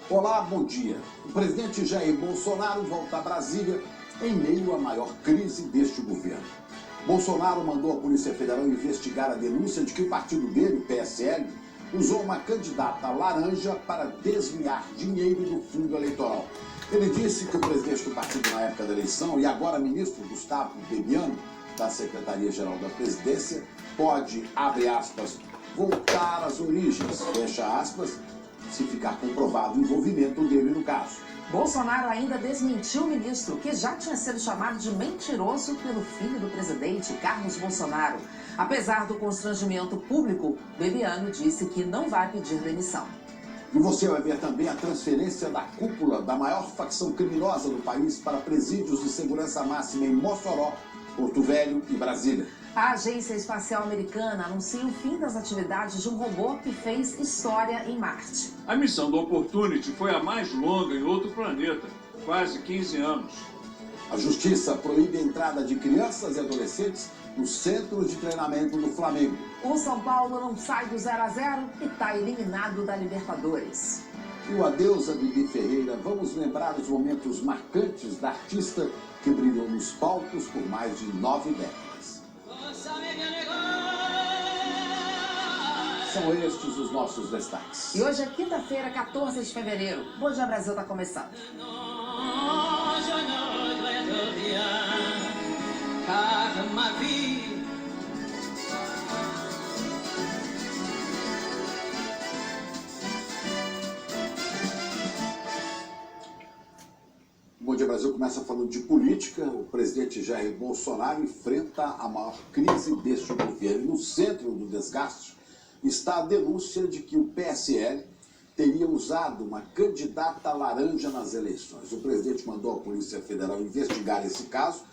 Olá, bom dia. O presidente Jair Bolsonaro volta a Brasília em meio à maior crise deste governo. Bolsonaro mandou a Polícia Federal investigar a denúncia de que o partido dele, o PSL, usou uma candidata laranja para desviar dinheiro do fundo eleitoral. Ele disse que o presidente do partido na época da eleição e agora ministro Gustavo Bebiano, da Secretaria-Geral da Presidência, pode, abre aspas, voltar às origens, fecha aspas, se ficar comprovado o envolvimento dele no caso. Bolsonaro ainda desmentiu o ministro, que já tinha sido chamado de mentiroso pelo filho do presidente, Carlos Bolsonaro. Apesar do constrangimento público, Bebiano disse que não vai pedir demissão. E você vai ver também a transferência da cúpula da maior facção criminosa do país para presídios de segurança máxima em Mossoró, Porto Velho e Brasília. A Agência Espacial Americana anuncia o fim das atividades de um robô que fez história em Marte. A missão do Opportunity foi a mais longa em outro planeta, quase 15 anos. A Justiça proíbe a entrada de crianças e adolescentes no centro de treinamento do Flamengo. O São Paulo não sai do 0-0 e está eliminado da Libertadores. E o adeus a Bibi Ferreira, vamos lembrar os momentos marcantes da artista que brilhou nos palcos por mais de 9 décadas. São estes os nossos destaques. E hoje é quinta-feira, 14 de fevereiro. Bom Dia Brasil está começando. Bom Dia Brasil começa falando de política. O presidente Jair Bolsonaro enfrenta a maior crise deste governo. No centro do desgaste está a denúncia de que o PSL teria usado uma candidata laranja nas eleições. O presidente mandou a Polícia Federal investigar esse caso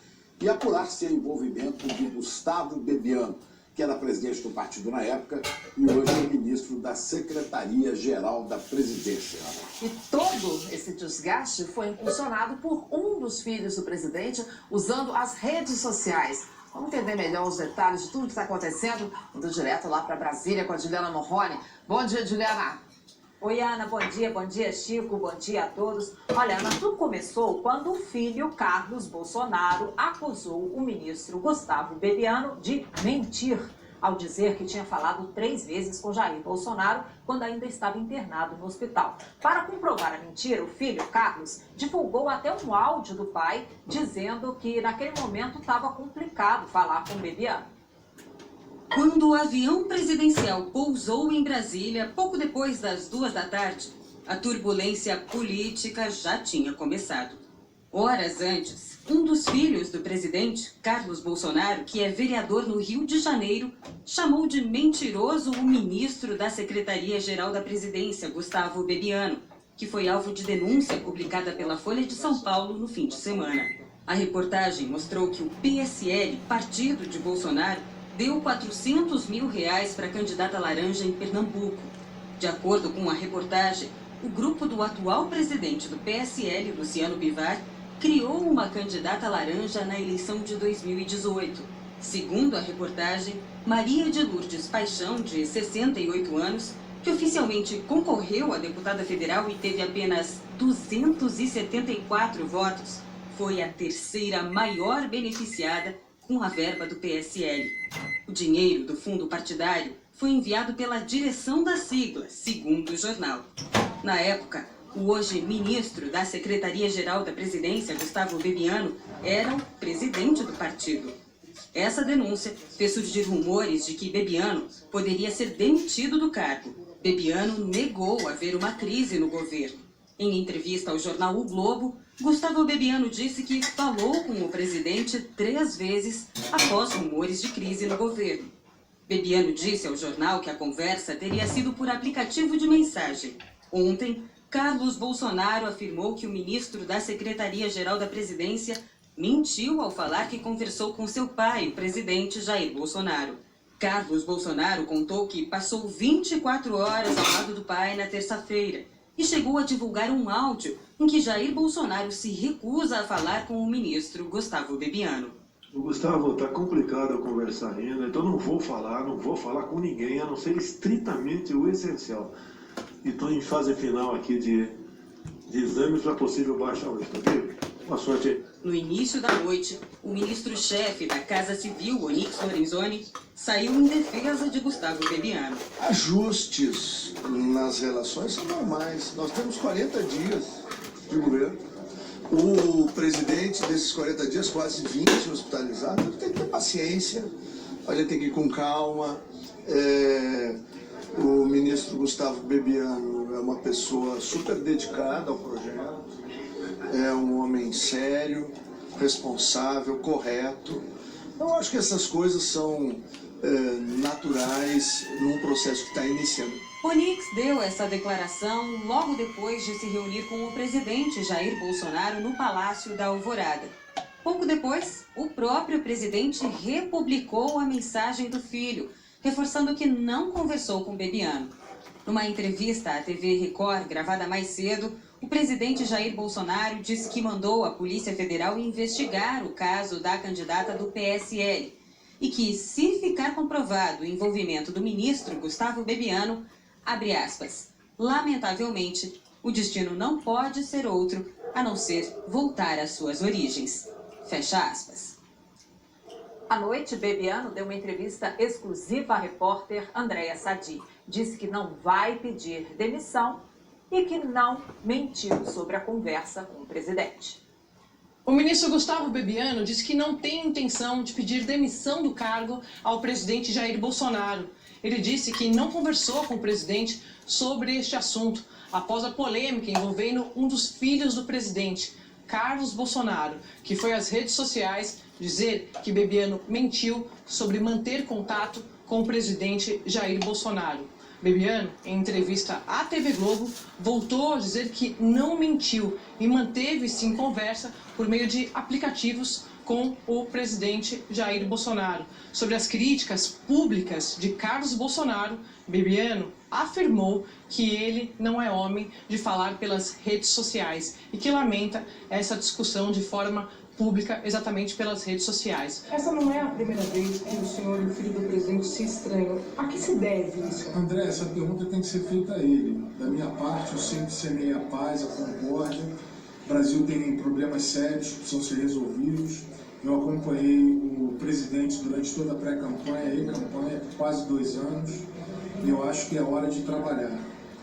e apurar se há envolvimento de Gustavo Bebiano, que era presidente do partido na época e hoje é ministro da Secretaria-Geral da Presidência. E todo esse desgaste foi impulsionado por um dos filhos do presidente usando as redes sociais. Vamos entender melhor os detalhes de tudo que está acontecendo. Indo direto lá para Brasília com a Juliana Morrone. Bom dia, Juliana. Oi, Ana, bom dia, Chico, bom dia a todos. Olha, Ana, tudo começou quando o filho Carlos Bolsonaro acusou o ministro Gustavo Bebiano de mentir, ao dizer que tinha falado 3 vezes com Jair Bolsonaro quando ainda estava internado no hospital. Para comprovar a mentira, o filho, Carlos, divulgou até um áudio do pai dizendo que naquele momento estava complicado falar com Bebiano. Quando o avião presidencial pousou em Brasília, pouco depois das 2 da tarde, a turbulência política já tinha começado. Horas antes, um dos filhos do presidente, Carlos Bolsonaro, que é vereador no Rio de Janeiro, chamou de mentiroso o ministro da Secretaria-Geral da Presidência, Gustavo Bebiano, que foi alvo de denúncia publicada pela Folha de São Paulo no fim de semana. A reportagem mostrou que o PSL, partido de Bolsonaro, deu R$400 mil para a candidata laranja em Pernambuco. De acordo com a reportagem, o grupo do atual presidente do PSL, Luciano Bivar, criou uma candidata laranja na eleição de 2018. Segundo a reportagem, Maria de Lourdes Paixão, de 68 anos, que oficialmente concorreu a deputada federal e teve apenas 274 votos, foi a terceira maior beneficiada com a verba do PSL. O dinheiro do fundo partidário foi enviado pela direção da sigla, segundo o jornal. Na época, o hoje ministro da Secretaria-Geral da Presidência, Gustavo Bebiano, era o presidente do partido. Essa denúncia fez surgir rumores de que Bebiano poderia ser demitido do cargo. Bebiano negou haver uma crise no governo. Em entrevista ao jornal O Globo, Gustavo Bebiano disse que falou com o presidente 3 vezes após rumores de crise no governo. Bebiano disse ao jornal que a conversa teria sido por aplicativo de mensagem. Ontem, Carlos Bolsonaro afirmou que o ministro da Secretaria-Geral da Presidência mentiu ao falar que conversou com seu pai, o presidente Jair Bolsonaro. Carlos Bolsonaro contou que passou 24 horas ao lado do pai na terça-feira e chegou a divulgar um áudio em que Jair Bolsonaro se recusa a falar com o ministro Gustavo Bebiano. O Gustavo, tá complicado eu conversar ainda, então não vou falar com ninguém, a não ser estritamente o essencial. E estou em fase final aqui de exames para possível baixa hoje, tá ok? Boa sorte aí. No início da noite, o ministro-chefe da Casa Civil, Onyx Lorenzoni, saiu em defesa de Gustavo Bebiano. Ajustes nas relações são normais. Nós temos 40 dias de governo. O presidente desses 40 dias, quase 20 hospitalizados, ele tem que ter paciência, a gente tem que ir com calma. O ministro Gustavo Bebiano é uma pessoa super dedicada ao projeto, é um homem sério, responsável, correto. Eu acho que essas coisas são naturais num processo que está iniciando. Onyx deu essa declaração logo depois de se reunir com o presidente Jair Bolsonaro no Palácio da Alvorada. Pouco depois, o próprio presidente republicou a mensagem do filho, reforçando que não conversou com Bebiano. Numa entrevista à TV Record, gravada mais cedo, o presidente Jair Bolsonaro disse que mandou a Polícia Federal investigar o caso da candidata do PSL e que, se ficar comprovado o envolvimento do ministro Gustavo Bebiano, abre aspas, lamentavelmente, o destino não pode ser outro a não ser voltar às suas origens. Fecha aspas. À noite, Bebiano deu uma entrevista exclusiva à repórter Andréa Sadi. Disse que não vai pedir demissão e que não mentiu sobre a conversa com o presidente. O ministro Gustavo Bebiano disse que não tem intenção de pedir demissão do cargo ao presidente Jair Bolsonaro. Ele disse que não conversou com o presidente sobre este assunto após a polêmica envolvendo um dos filhos do presidente, Carlos Bolsonaro, que foi às redes sociais dizer que Bebiano mentiu sobre manter contato com o presidente Jair Bolsonaro. Bebiano, em entrevista à TV Globo, voltou a dizer que não mentiu e manteve-se em conversa por meio de aplicativos com o presidente Jair Bolsonaro. Sobre as críticas públicas de Carlos Bolsonaro, Bebiano afirmou que ele não é homem de falar pelas redes sociais e que lamenta essa discussão de forma pública exatamente pelas redes sociais. Essa não é a primeira vez que o senhor e o filho do presidente se estranham. A que se deve isso? André, essa pergunta tem que ser feita a ele. Da minha parte, eu sempre semeei a paz, a concórdia. O Brasil tem problemas sérios que precisam ser resolvidos. Eu acompanhei o presidente durante toda a pré-campanha e campanha, por quase 2 anos, e eu acho que é hora de trabalhar.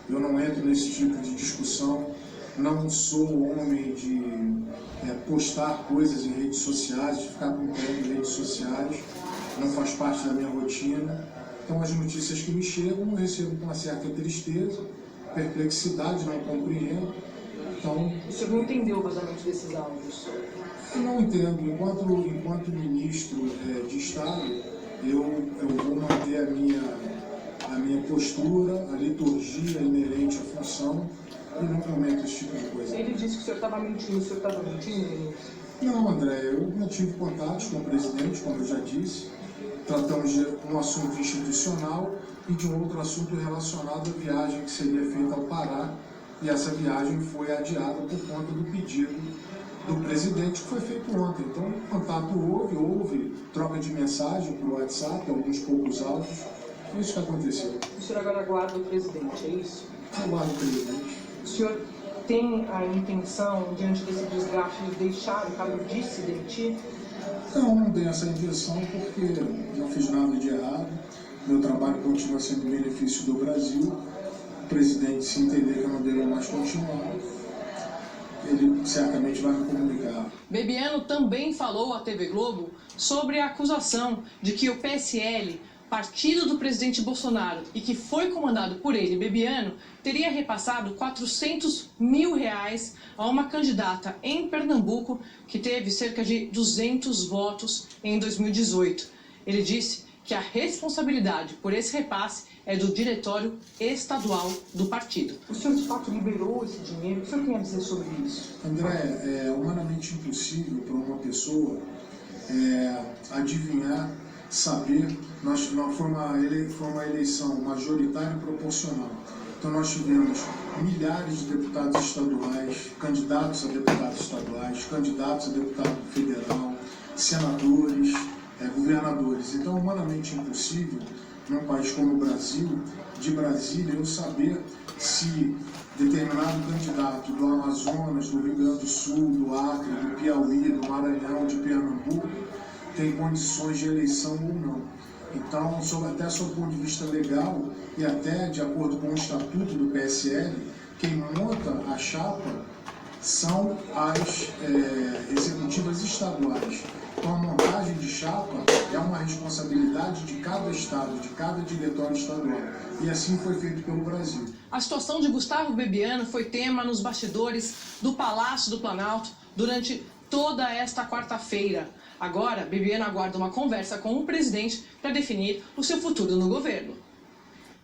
Eu não entro nesse tipo de discussão, não sou homem de postar coisas em redes sociais, de ficar acompanhando redes sociais, não faz parte da minha rotina. Então as notícias que me chegam eu recebo com uma certa tristeza, perplexidade, não compreendo. Então, o senhor não entendeu o vazamento desses áudios? Eu não entendo. Enquanto ministro de Estado, eu vou manter a minha postura, a liturgia inerente à função, e não comento esse tipo de coisa. Ele disse que o senhor estava mentindo, o senhor estava mentindo? Não, André, eu mantive contatos com o presidente, como eu já disse. Tratamos de um assunto institucional e de um outro assunto relacionado à viagem que seria feita ao Pará. E essa viagem foi adiada por conta do pedido do presidente, que foi feito ontem. Então, contato houve troca de mensagem por WhatsApp, alguns poucos áudios. Foi isso que aconteceu. O senhor agora aguarda o presidente, é isso? Aguardo o presidente. O senhor tem a intenção, diante desse desgaste, de deixar o cargo de se demitir? Não tenho essa intenção, porque não fiz nada de errado. Meu trabalho continua sendo benefício do Brasil. O presidente, se entender que eu não devo mais continuar, ele certamente vai me comunicar. Bebiano também falou à TV Globo sobre a acusação de que o PSL, partido do presidente Bolsonaro e que foi comandado por ele, Bebiano, teria repassado R$400 mil a uma candidata em Pernambuco que teve cerca de 200 votos em 2018. Ele disse que a responsabilidade por esse repasse é do diretório estadual do partido. O senhor de fato liberou esse dinheiro? O que o senhor tem a dizer sobre isso? André, é humanamente impossível para uma pessoa adivinhar, saber. Foi uma eleição majoritária e proporcional. Então nós tivemos milhares de deputados estaduais, candidatos a deputados estaduais, candidatos a deputado federal, senadores, governadores. Então é humanamente impossível num país como o Brasil, de Brasília, eu saber se determinado candidato do Amazonas, do Rio Grande do Sul, do Acre, do Piauí, do Maranhão, de Pernambuco, tem condições de eleição ou não. Então, até sob o ponto de vista legal e até de acordo com o estatuto do PSL, quem monta a chapa são as executivas estaduais. Então, a montagem de chapa é uma responsabilidade de cada estado, de cada diretório estadual. E assim foi feito pelo Brasil. A situação de Gustavo Bebiano foi tema nos bastidores do Palácio do Planalto durante toda esta quarta-feira. Agora, Bebiano aguarda uma conversa com o presidente para definir o seu futuro no governo.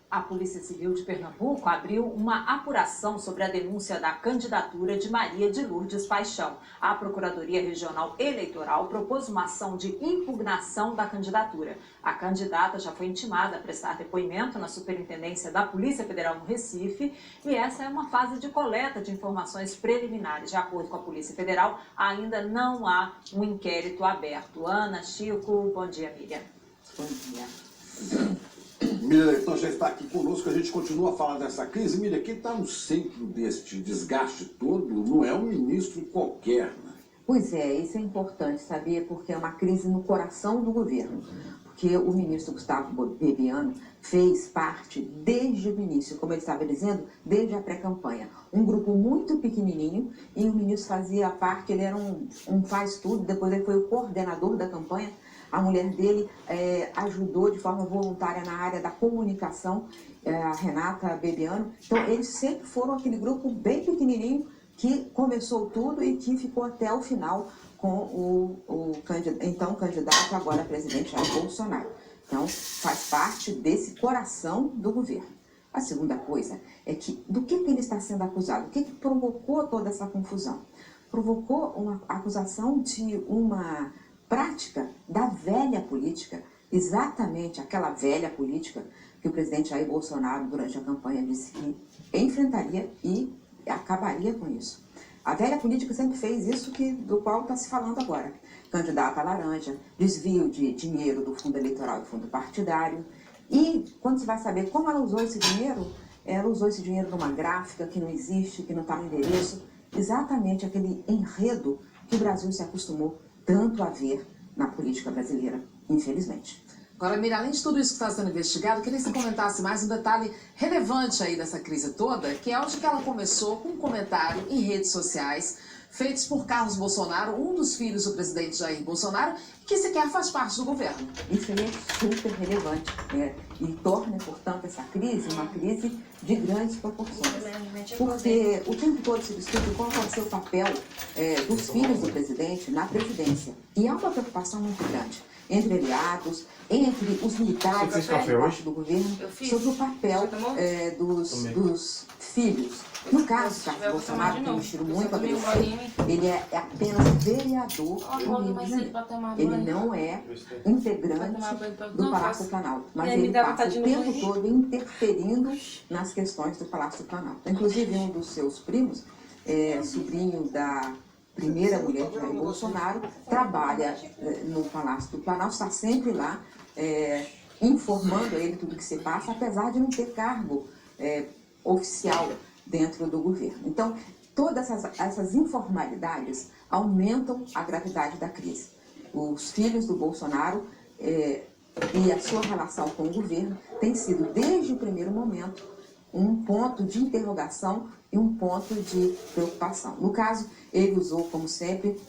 A Polícia Civil de Pernambuco abriu uma apuração sobre a denúncia da candidatura de Maria de Lourdes Paixão. A Procuradoria Regional Eleitoral propôs uma ação de impugnação da candidatura. A candidata já foi intimada a prestar depoimento na Superintendência da Polícia Federal no Recife e essa é uma fase de coleta de informações preliminares. De acordo com a Polícia Federal, ainda não há um inquérito aberto. Ana, Chico, bom dia, Miriam. Bom dia. Miriam Leitão já está aqui conosco, a gente continua a falar dessa crise. Miriam, quem está no centro deste desgaste todo não é um ministro qualquer, né? Pois é, isso é importante saber, porque é uma crise no coração do governo. Porque o ministro Gustavo Bebiano fez parte desde o início, como ele estava dizendo, desde a pré-campanha. Um grupo muito pequenininho e o ministro fazia parte, ele era um faz-tudo, depois ele foi o coordenador da campanha. A mulher dele ajudou de forma voluntária na área da comunicação, a Renata Bebiano. Então, eles sempre foram aquele grupo bem pequenininho que começou tudo e que ficou até o final com o então candidato, agora presidente Jair Bolsonaro. Então, faz parte desse coração do governo. A segunda coisa é que, do que ele está sendo acusado? O que provocou toda essa confusão? Provocou uma acusação de uma prática da velha política, exatamente aquela velha política que o presidente Jair Bolsonaro, durante a campanha, disse que enfrentaria e acabaria com isso. A velha política sempre fez isso do qual está se falando agora. Candidata à laranja, desvio de dinheiro do fundo eleitoral e fundo partidário. E quando você vai saber como ela usou esse dinheiro numa gráfica que não existe, que não está no endereço. Exatamente aquele enredo que o Brasil se acostumou tanto a ver na política brasileira, infelizmente. Agora, Miriam, além de tudo isso que está sendo investigado, eu queria que você comentasse mais um detalhe relevante aí dessa crise toda, que é onde que ela começou com um comentário em redes sociais, feitos por Carlos Bolsonaro, um dos filhos do presidente Jair Bolsonaro, que sequer faz parte do governo. Isso é super relevante, e torna, portanto, essa crise uma crise de grandes proporções. Porque o tempo todo se discute qual vai ser o papel dos filhos do presidente na presidência. E há uma preocupação muito grande entre aliados, entre os militares e parte do governo, sobre o papel dos filhos. No caso, Carlos Bolsonaro tem um estilo muito agressivo. Ele é apenas vereador do Rio de Janeiro. Ele não é integrante do Palácio do Planalto, mas ele passa o tempo todo interferindo nas questões do Palácio do Planalto. Inclusive, um dos seus primos, sobrinho da primeira mulher de Jair Bolsonaro, trabalha no Palácio do Planalto, está sempre lá informando a ele tudo que se passa, apesar de não ter cargo oficial dentro do governo. Então, todas essas informalidades aumentam a gravidade da crise. Os filhos do Bolsonaro e a sua relação com o governo tem sido, desde o primeiro momento, um ponto de interrogação e um ponto de preocupação. No caso, ele usou, como sempre,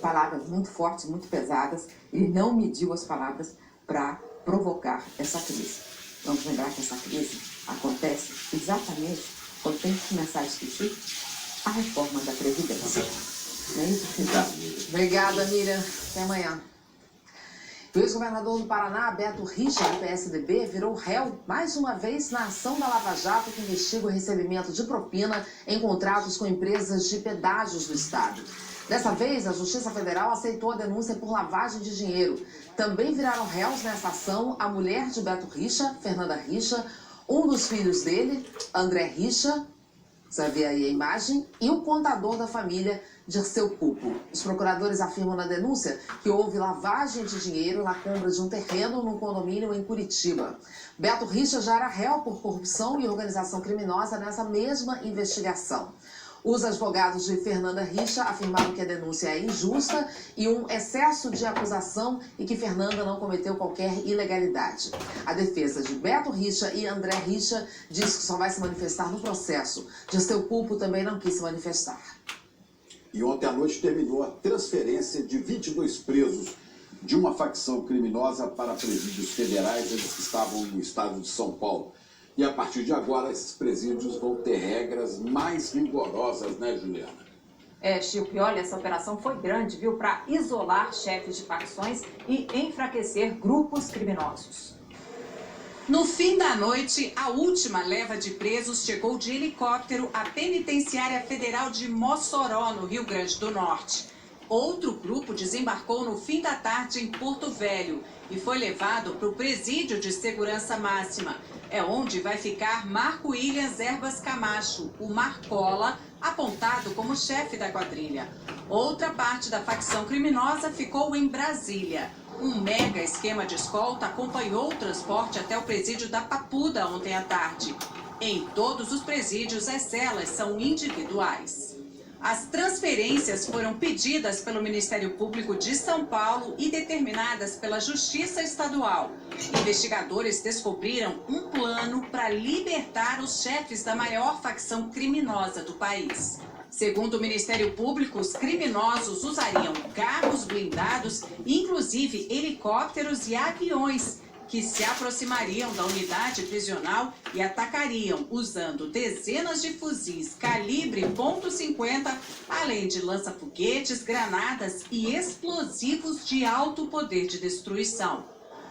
palavras muito fortes, muito pesadas. Ele não mediu as palavras para provocar essa crise. Vamos lembrar que essa crise acontece exatamente quando tem que começar a discutir a reforma da Previdência. Não é isso, Felipe? Obrigada, Miriam. Até amanhã. O ex-governador do Paraná, Beto Richa, do PSDB, virou réu mais uma vez na ação da Lava Jato que investiga o recebimento de propina em contratos com empresas de pedágios do Estado. Dessa vez, a Justiça Federal aceitou a denúncia por lavagem de dinheiro. Também viraram réus nessa ação a mulher de Beto Richa, Fernanda Richa, um dos filhos dele, André Richa, Você vê aí a imagem e o contador da família, Dirceu Pupo. Os procuradores afirmam na denúncia que houve lavagem de dinheiro na compra de um terreno num condomínio em Curitiba. Beto Richa já era réu por corrupção e organização criminosa nessa mesma investigação. Os advogados de Fernanda Richa afirmaram que a denúncia é injusta e um excesso de acusação e que Fernanda não cometeu qualquer ilegalidade. A defesa de Beto Richa e André Richa diz que só vai se manifestar no processo. Dirceu Pupo também não quis se manifestar. E ontem à noite terminou a transferência de 22 presos de uma facção criminosa para presídios federais, eles que estavam no estado de São Paulo. E a partir de agora, esses presídios vão ter regras mais rigorosas, né, Juliana? Chico, e olha, essa operação foi grande, viu, para isolar chefes de facções e enfraquecer grupos criminosos. No fim da noite, a última leva de presos chegou de helicóptero à Penitenciária Federal de Mossoró, no Rio Grande do Norte. Outro grupo desembarcou no fim da tarde em Porto Velho e foi levado para o Presídio de Segurança Máxima. É onde vai ficar Marco Williams Erbas Camacho, o Marcola, apontado como chefe da quadrilha. Outra parte da facção criminosa ficou em Brasília. Um mega esquema de escolta acompanhou o transporte até o presídio da Papuda ontem à tarde. Em todos os presídios, as celas são individuais. As transferências foram pedidas pelo Ministério Público de São Paulo e determinadas pela Justiça Estadual. Investigadores descobriram um plano para libertar os chefes da maior facção criminosa do país. Segundo o Ministério Público, os criminosos usariam carros blindados, inclusive helicópteros e aviões, que se aproximariam da unidade prisional e atacariam usando dezenas de fuzis calibre .50, além de lança-foguetes, granadas e explosivos de alto poder de destruição.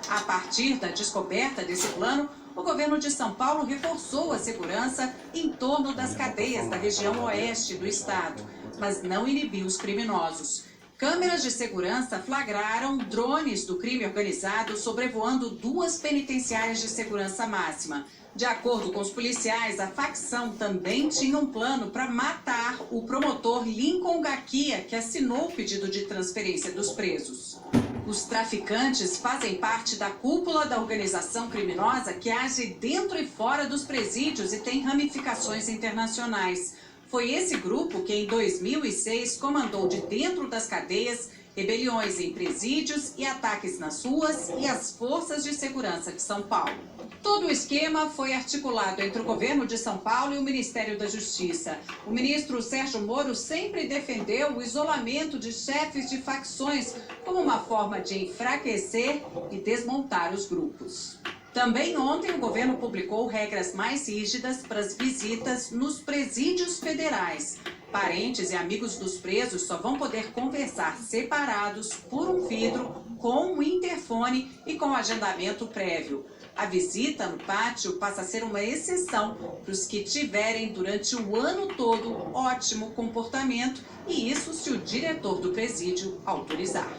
A partir da descoberta desse plano, o governo de São Paulo reforçou a segurança em torno das cadeias da região oeste do estado, mas não inibiu os criminosos. Câmeras de segurança flagraram drones do crime organizado sobrevoando duas penitenciárias de segurança máxima. De acordo com os policiais, a facção também tinha um plano para matar o promotor Lincoln Gaquia, que assinou o pedido de transferência dos presos. Os traficantes fazem parte da cúpula da organização criminosa que age dentro e fora dos presídios e tem ramificações internacionais. Foi esse grupo que, em 2006, comandou de dentro das cadeias rebeliões em presídios e ataques nas ruas e as forças de segurança de São Paulo. Todo o esquema foi articulado entre o governo de São Paulo e o Ministério da Justiça. O ministro Sérgio Moro sempre defendeu o isolamento de chefes de facções como uma forma de enfraquecer e desmontar os grupos. Também ontem o governo publicou regras mais rígidas para as visitas nos presídios federais. Parentes e amigos dos presos só vão poder conversar separados por um vidro, com um interfone e com agendamento prévio. A visita no pátio passa a ser uma exceção para os que tiverem durante o ano todo ótimo comportamento, e isso se o diretor do presídio autorizar.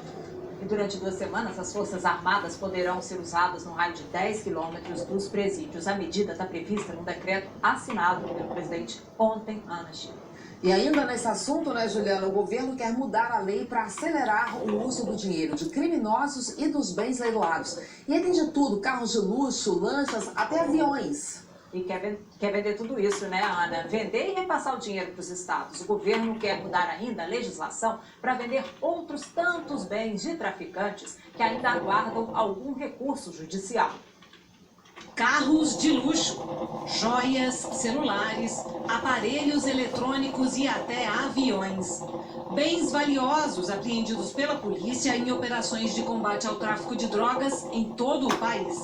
E durante 2 semanas, as Forças Armadas poderão ser usadas no raio de 10 quilômetros dos presídios. A medida está prevista num decreto assinado pelo presidente ontem, Ana Chico. E ainda nesse assunto, né, Juliana, o governo quer mudar a lei para acelerar o uso do dinheiro de criminosos e dos bens leiloados. E aí tem de tudo, carros de luxo, lanchas, até aviões. E quer vender tudo isso, né, Ana? Vender e repassar o dinheiro para os estados. O governo quer mudar ainda a legislação para vender outros tantos bens de traficantes que ainda aguardam algum recurso judicial. Carros de luxo, joias, celulares, aparelhos eletrônicos e até aviões. Bens valiosos apreendidos pela polícia em operações de combate ao tráfico de drogas em todo o país.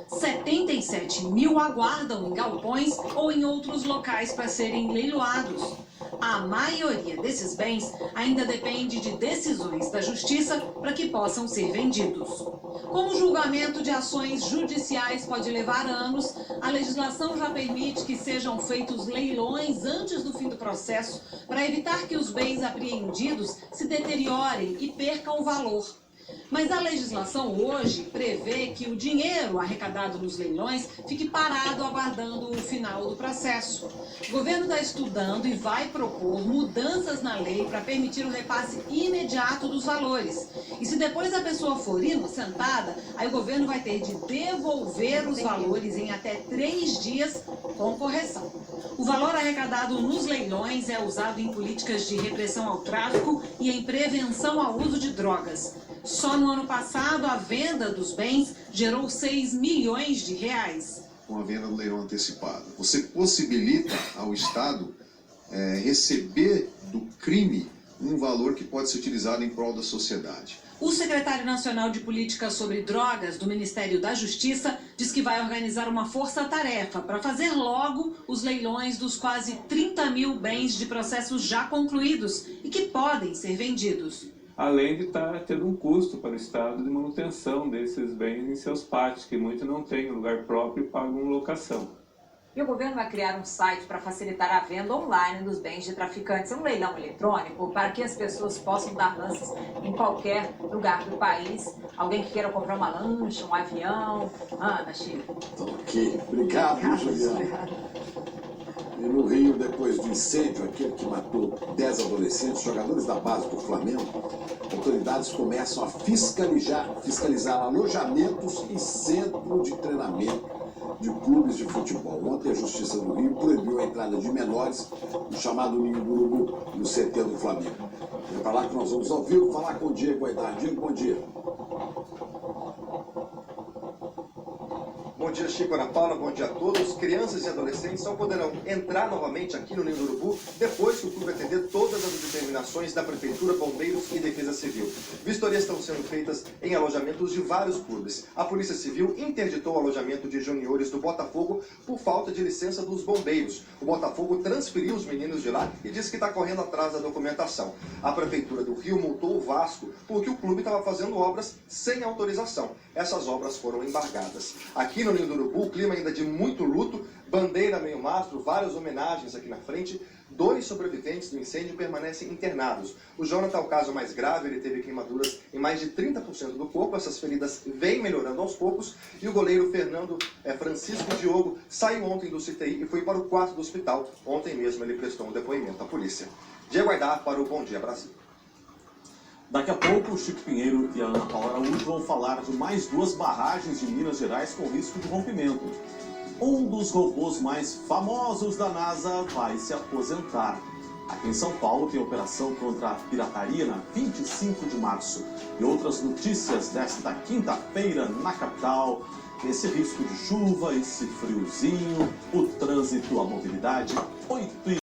77 mil aguardam em galpões ou em outros locais para serem leiloados. A maioria desses bens ainda depende de decisões da Justiça para que possam ser vendidos. Como o julgamento de ações judiciais pode levar anos, a legislação já permite que sejam feitos leilões antes do fim do processo para evitar que os bens apreendidos se deteriorem e percam o valor. Mas a legislação hoje prevê que o dinheiro arrecadado nos leilões fique parado aguardando o final do processo. O governo está estudando e vai propor mudanças na lei para permitir o repasse imediato dos valores. E se depois a pessoa for inocentada, aí o governo vai ter de devolver os valores em até 3 dias com correção. O valor arrecadado nos leilões é usado em políticas de repressão ao tráfico e em prevenção ao uso de drogas. Só no ano passado, a venda dos bens gerou 6 milhões de reais. Com a venda do leilão antecipado, você possibilita ao Estado receber do crime um valor que pode ser utilizado em prol da sociedade. O secretário nacional de Política sobre Drogas do Ministério da Justiça diz que vai organizar uma força-tarefa para fazer logo os leilões dos quase 30 mil bens de processos já concluídos e que podem ser vendidos. Além de estar tendo um custo para o Estado de manutenção desses bens em seus pátios, que muitos não têm lugar próprio e pagam locação. E o governo vai criar um site para facilitar a venda online dos bens de traficantes, um leilão eletrônico, para que as pessoas possam dar lances em qualquer lugar do país. Alguém que queira comprar uma lancha, um avião. Ana, Chico. Ok, obrigado, Juliana. E no Rio, depois do incêndio, aquele que matou 10 adolescentes, jogadores da base do Flamengo, autoridades começam a fiscalizar alojamentos e centro de treinamento de clubes de futebol. Ontem a Justiça do Rio proibiu a entrada de menores no chamado Ninho do Urubu, no CT do Flamengo. É para lá que nós vamos ao vivo falar com o Diego Aidar. Diego, bom dia. Bom dia, Chico, Ana Paula, bom dia a todos. Crianças e adolescentes só poderão entrar novamente aqui no Ninho do Urubu depois que o clube atender todas as determinações da Prefeitura, Bombeiros e Defesa Civil. Vistorias estão sendo feitas em alojamentos de vários clubes. A Polícia Civil interditou o alojamento de juniores do Botafogo por falta de licença dos bombeiros. O Botafogo transferiu os meninos de lá e disse que está correndo atrás da documentação. A Prefeitura do Rio multou o Vasco porque o clube estava fazendo obras sem autorização. Essas obras foram embargadas. Aqui no Ninho do Urubu, o clima ainda de muito luto, bandeira meio mastro, várias homenagens aqui na frente. 2 sobreviventes do incêndio permanecem internados. O Jonathan é o caso mais grave, ele teve queimaduras em mais de 30% do corpo. Essas feridas vêm melhorando aos poucos. E o goleiro Francisco Diogo saiu ontem do CTI e foi para o quarto do hospital. Ontem mesmo ele prestou um depoimento à polícia. Diego Aidar para o Bom Dia Brasil. Daqui a pouco, o Chico Pinheiro e a Ana Paula Araújo vão falar de mais 2 barragens de Minas Gerais com risco de rompimento. Um dos robôs mais famosos da NASA vai se aposentar. Aqui em São Paulo tem operação contra a pirataria na 25 de março. E outras notícias desta quinta-feira na capital. Esse risco de chuva, esse friozinho, o trânsito, a mobilidade, 8h.